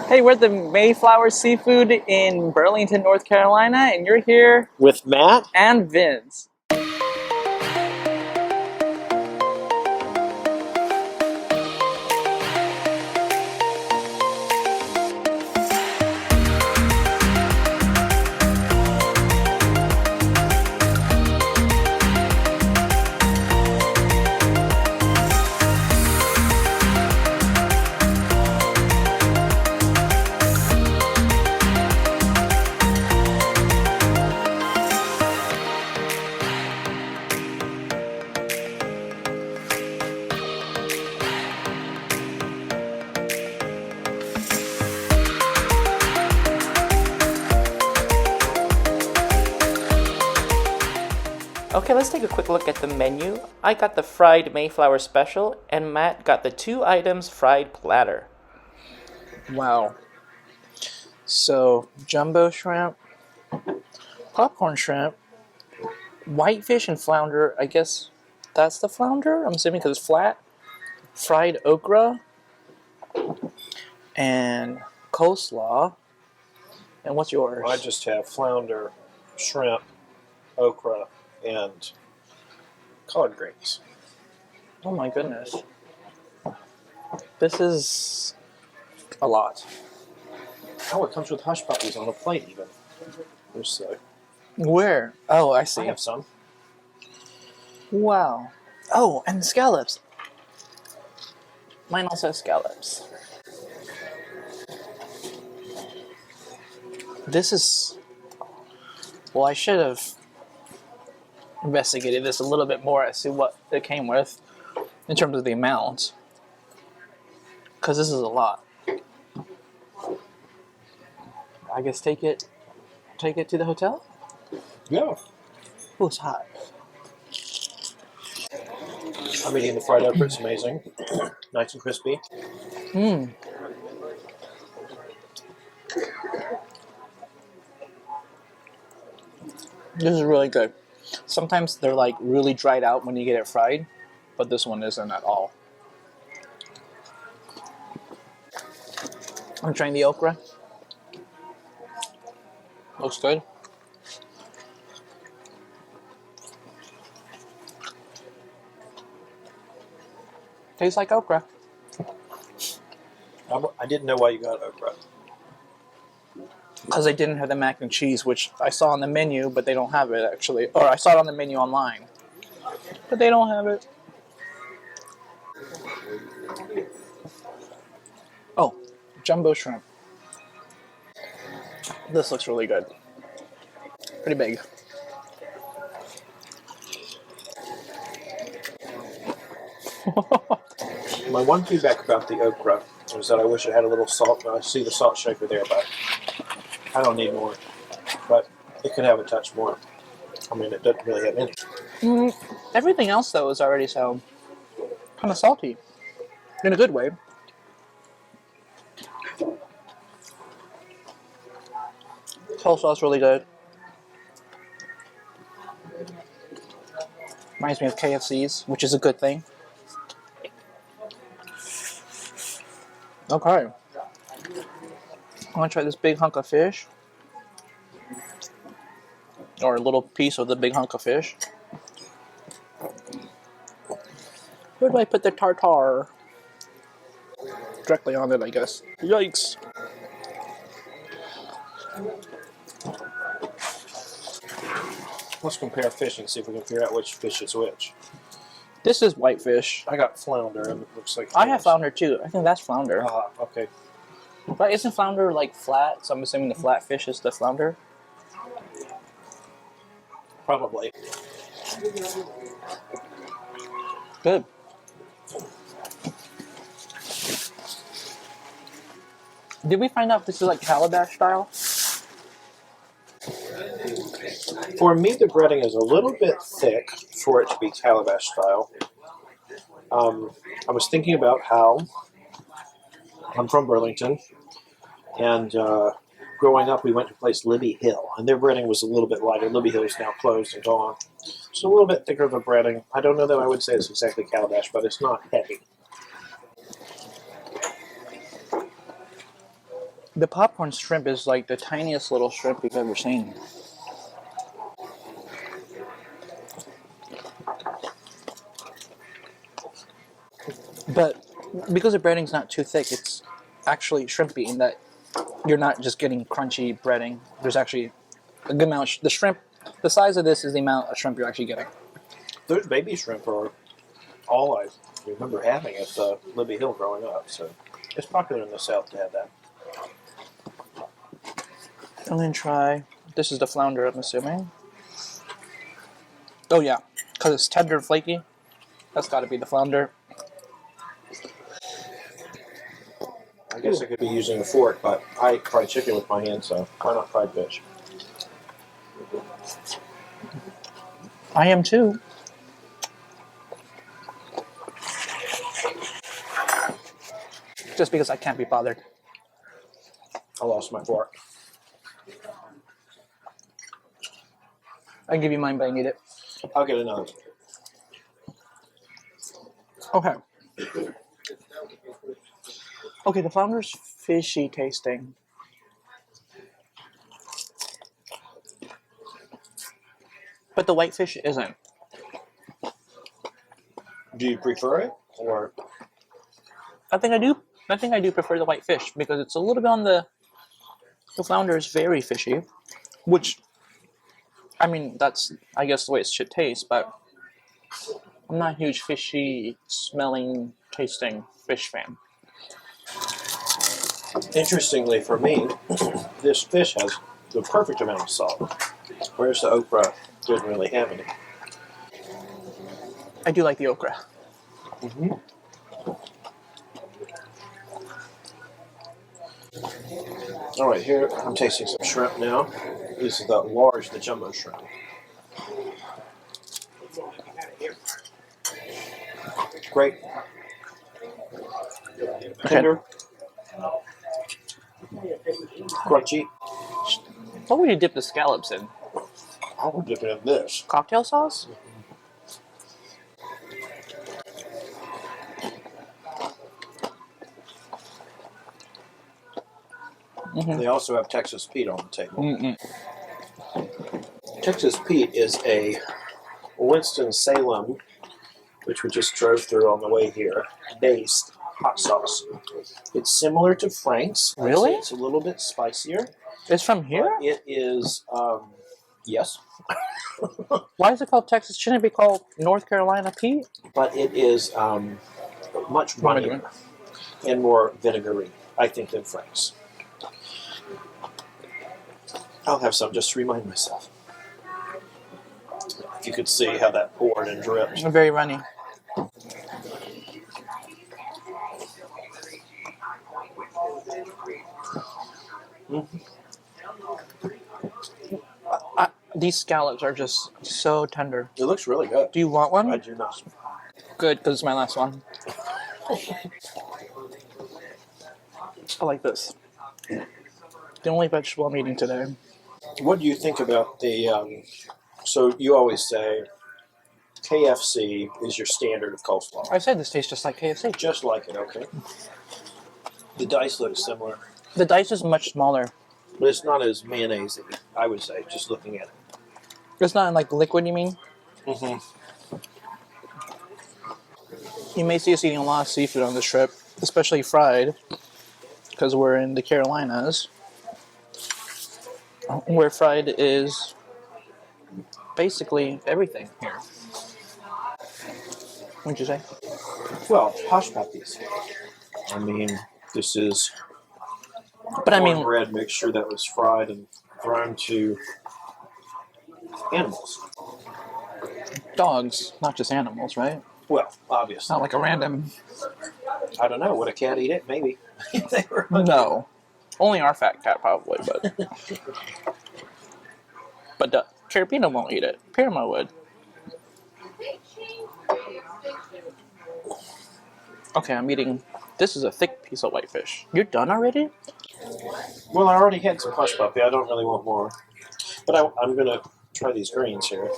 Hey, we're at the Mayflower Seafood in Burlington, North Carolina, and you're here With Matt? and Vince. Okay, let's take a quick look at the menu. I got the fried Mayflower special, and Matt got the 2 items fried platter. Wow. So, jumbo shrimp, popcorn shrimp, whitefish and flounder. I guess that's the flounder, I'm assuming because it's flat. Fried okra, and coleslaw. And what's yours? I just have flounder, shrimp, okra, and collard greens. Oh my goodness. This is a lot. Oh, it comes with hush puppies on a plate even. There's, Where? Oh, I I see. have some. Wow. Oh, and scallops. Mine also has scallops. This is... Well, I should have investigated this a little bit more as to what it came with in terms of the amount. Because this is a lot. I guess take it to the hotel? Yeah. Oh, it's hot. I'm eating the fried okra. It's amazing. Nice and crispy. Mmm. This is really good. Sometimes they're like really dried out when you get it fried, but this one isn't at all. I'm trying the okra. Looks good. Tastes like okra. I didn't know why you got okra. Because they didn't have the mac and cheese, which I saw on the menu, but they don't have it actually. Or I saw it on the menu online, but they don't have it. Oh, jumbo shrimp. This looks really good. Pretty big. My one feedback about the okra is that I wish it had a little salt. I see the salt shaker there, but I don't need more. But it could have a touch more. I mean, it doesn't really have any. Everything else, though, is already so kind of salty. In a good way. Coleslaw's really good. Reminds me of KFC's, which is a good thing. Okay. I'm gonna try this big hunk of fish. Or a little piece of the big hunk of fish. Where do I put the tartare? Directly on it, I guess. Yikes. Let's compare fish and see if we can figure out which fish is which. This is whitefish. I got flounder, and it looks like I have flounder too. I think that's flounder. Ah, okay. But isn't flounder like flat? So I'm assuming the flat fish is the flounder. Probably. Good. Did we find out if this is like calabash style? For me, the breading is a little bit thick for it to be calabash style. I was thinking about how I'm from Burlington, and growing up, we went to a place, Libby Hill, and their breading was a little bit lighter. Libby Hill is now closed and gone. So a little bit thicker of a breading. I don't know that I would say it's exactly calabash, but it's not heavy. The popcorn shrimp is like the tiniest little shrimp you've ever seen. But because the breading's not too thick, it's actually shrimpy in that you're not just getting crunchy breading. There's actually a good amount. The shrimp, the size of this is the amount of shrimp you're actually getting. Those baby shrimp are all I remember having at Libby Hill growing up. So it's popular in the South to have that. I'm gonna try. This is the flounder, I'm assuming. Oh yeah, because it's tender and flaky. That's got to be the flounder. I guess I could be using a fork, but I eat fried chicken with my hands, so why not fried fish? I am too. Just because I can't be bothered. I lost my fork. I can give you mine, but I need it. I'll get another. Okay. Okay, the flounder's fishy tasting. But the whitefish isn't. Do you prefer it, or I think I do. I think I do prefer the whitefish because it's a little bit on the flounder is very fishy, which, I mean, that's, I guess, the way it should taste, but I'm not a huge fishy smelling, tasting fish fan. interestingly for me, this fish has the perfect amount of salt, whereas the okra didn't really have any. I do like the okra. Mm-hmm. All right, here I'm tasting some shrimp now. This is the jumbo shrimp. Great. Tender. Crunchy. What would you dip the scallops in? I would dip it in this. Cocktail sauce? Mm-hmm. They also have Texas Pete on the table. Mm-mm. Texas Pete is a Winston-Salem, which we just drove through on the way here, based hot sauce. It's similar to Frank's. Really? It's a little bit spicier. It's from here? But it is, yes. Why is it called Texas? Shouldn't it be called North Carolina Pete? But it is much runnier and more vinegary, I think, than Frank's. I'll have some just to remind myself. If you could see how that poured and dripped. Very runny. Mm-hmm. These scallops are just so tender. It looks really good. Do you want one? I do not. Good, because it's my last one. I like this. The only vegetable I'm eating today. What do you think about the, so you always say KFC is your standard of coleslaw. I said this tastes just like KFC. Just like it, okay. The dice looks similar. The dice is much smaller. But it's not as mayonnaise-y, I would say, just looking at it. It's not in like liquid, you mean? Mm-hmm. You may see us eating a lot of seafood on this trip, especially fried, because we're in the Carolinas, where fried is basically everything here. What'd you say? Well, hush puppies. I mean, this is But I mean, cornbread mixture that was fried and thrown to animals. dogs, not just animals, right? Well, It's obviously. not like a random. I don't know. Would a cat eat it? Maybe. If they were hungry. No, only our fat cat probably, but Carabina won't eat it. Pirma would. Okay, I'm eating. This is a thick piece of whitefish. You're done already? Well, I already had some hush puppy. I don't really want more. But I'm going to try these greens here.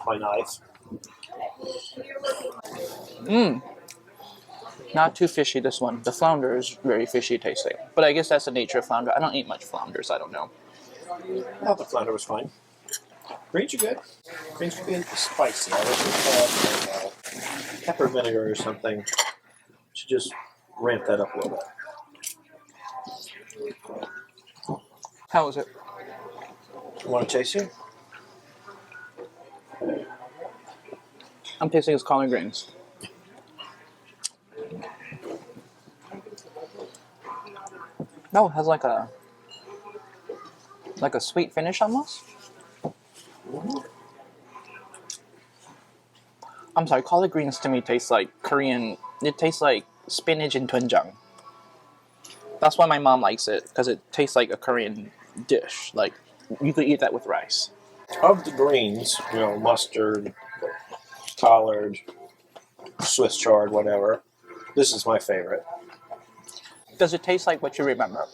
My knife. Mmm. Not too fishy, this one. The flounder is very fishy tasting. But I guess that's the nature of flounder. I don't eat much flounders, I don't know. I thought the flounder was fine. Greens are good. Greens are good. Spicy. I wish we had pepper vinegar or something to just ramp that up a little bit. How is it? You want to taste it? I'm tasting his collard greens. No, it has like a sweet finish almost. I'm sorry, collard greens to me taste like Korean. It tastes like spinach and doenjang. That's why my mom likes it, because it tastes like a Korean dish. Like you could eat that with rice. Of the greens, mustard, collard, Swiss chard, whatever. This is my favorite. Does it taste like what you remember?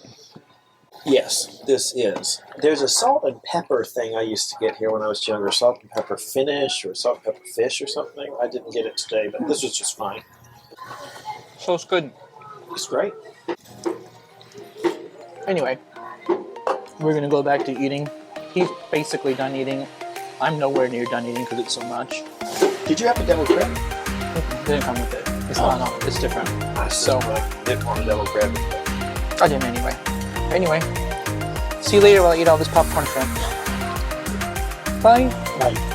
Yes, this is. There's a salt and pepper thing I used to get here when I was younger. Salt and pepper finish or salt and pepper fish or something. I didn't get it today, but this was just fine. So it's good. It's great. Anyway, we're gonna go back to eating. He's basically done eating. I'm nowhere near done eating because it's so much. Did you have a devil crab? It didn't come with it. It's not. It's different. So I didn't want a devil crab. I didn't anyway. Anyway, see you later while I eat all this popcorn shrimp. Bye. Bye.